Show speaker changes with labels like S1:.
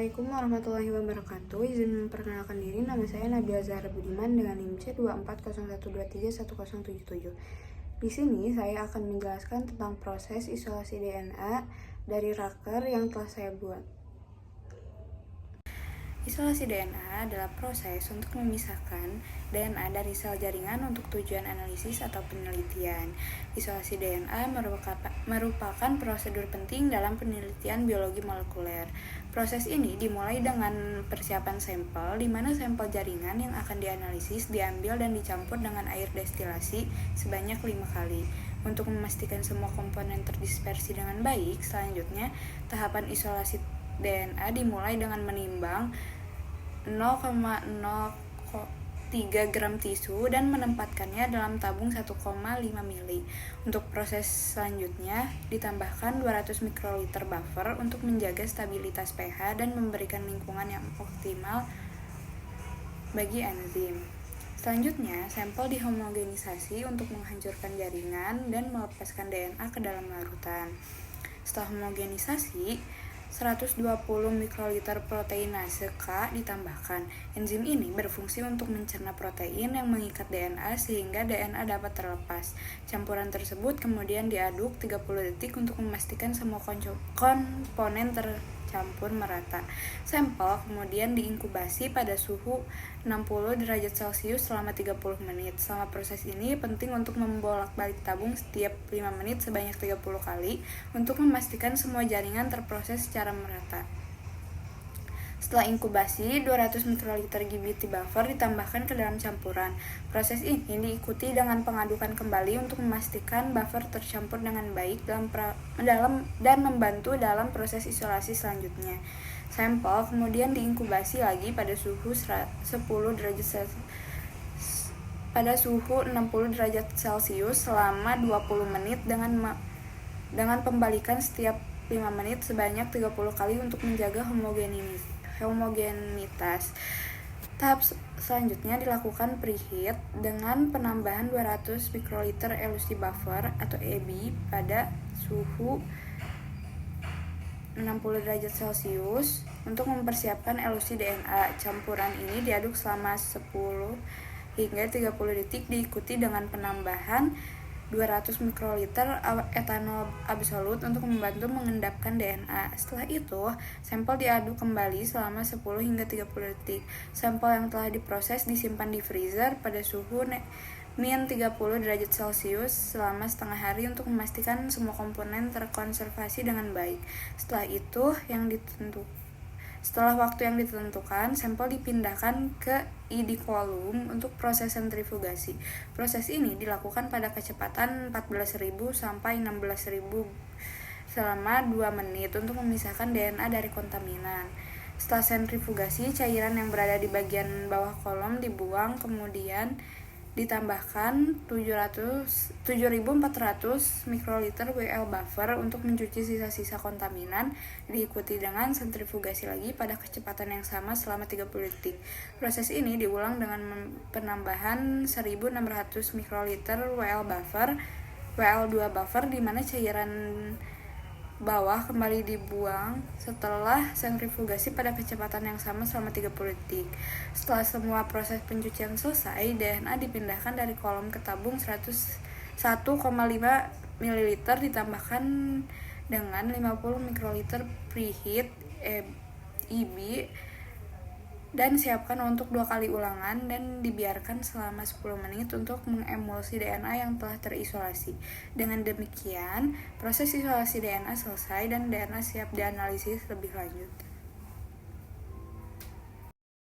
S1: Assalamualaikum warahmatullahi wabarakatuh. Izin memperkenalkan diri, nama saya Nabila Zahra Budiman dengan NIM C2401231077. Di sini saya akan menjelaskan tentang proses isolasi DNA dari raker yang telah saya buat. Isolasi DNA adalah proses untuk memisahkan DNA dari sel jaringan untuk tujuan analisis atau penelitian. Isolasi DNA merupakan prosedur penting dalam penelitian biologi molekuler. Proses ini dimulai dengan persiapan sampel, di mana sampel jaringan yang akan dianalisis diambil dan dicampur dengan air destilasi sebanyak 5 kali. Untuk memastikan semua komponen terdispersi dengan baik, selanjutnya tahapan isolasi DNA dimulai dengan menimbang 0,03 gram tisu dan menempatkannya dalam tabung 1,5 mili. Untuk proses selanjutnya, ditambahkan 200 mikroliter buffer untuk menjaga stabilitas pH dan memberikan lingkungan yang optimal bagi enzim. Selanjutnya, sampel dihomogenisasi untuk menghancurkan jaringan dan melepaskan DNA ke dalam larutan. Setelah homogenisasi, 120 mikroliter proteinase K ditambahkan. Enzim ini berfungsi untuk mencerna protein yang mengikat DNA sehingga DNA dapat terlepas. Campuran tersebut kemudian diaduk 30 detik untuk memastikan semua komponen tercampur merata. Sampel kemudian diinkubasi pada suhu 60 derajat Celcius selama 30 menit. Selama proses ini penting untuk membolak-balik tabung setiap 5 menit sebanyak 30 kali untuk memastikan semua jaringan terproses secara merata. Setelah inkubasi, 200 mikroliter GBT buffer ditambahkan ke dalam campuran. Proses ini diikuti dengan pengadukan kembali untuk memastikan buffer tercampur dengan baik dan membantu dalam proses isolasi selanjutnya. Sampel kemudian diinkubasi lagi pada suhu 60 derajat Celcius selama 20 menit dengan pembalikan setiap 5 menit sebanyak 30 kali untuk menjaga homogenitas. Tahap selanjutnya dilakukan preheat dengan penambahan 200 mikroliter elusi buffer atau EBI pada suhu 60 derajat Celcius untuk mempersiapkan elusi DNA. Campuran ini diaduk selama 10 hingga 30 detik diikuti dengan penambahan 200 mikroliter etanol absolut untuk membantu mengendapkan DNA. Setelah itu, sampel diaduk kembali selama 10 hingga 30 detik. Sampel yang telah diproses disimpan di freezer pada suhu min 30 derajat Celcius selama setengah hari untuk memastikan semua komponen terkonservasi dengan baik. Setelah waktu yang ditentukan, sampel dipindahkan ke ID kolom untuk proses sentrifugasi. Proses ini dilakukan pada kecepatan 14.000 sampai 16.000 selama 2 menit untuk memisahkan DNA dari kontaminan. Setelah sentrifugasi, cairan yang berada di bagian bawah kolom dibuang, kemudian ditambahkan 7.400 mikroliter WL buffer untuk mencuci sisa-sisa kontaminan, diikuti dengan sentrifugasi lagi pada kecepatan yang sama selama 30 detik. Proses ini diulang dengan penambahan 1.600 mikroliter WL2 buffer di mana cairan bawah kembali dibuang setelah sentrifugasi pada kecepatan yang sama selama 30 detik. Setelah semua proses pencucian selesai, DNA dipindahkan dari kolom ke tabung 101,5 ml ditambahkan dengan 50 mikroliter preheat EB dan siapkan untuk 2 kali ulangan dan dibiarkan selama 10 menit untuk mengemulsi DNA yang telah terisolasi. Dengan demikian, proses isolasi DNA selesai dan DNA siap dianalisis lebih lanjut.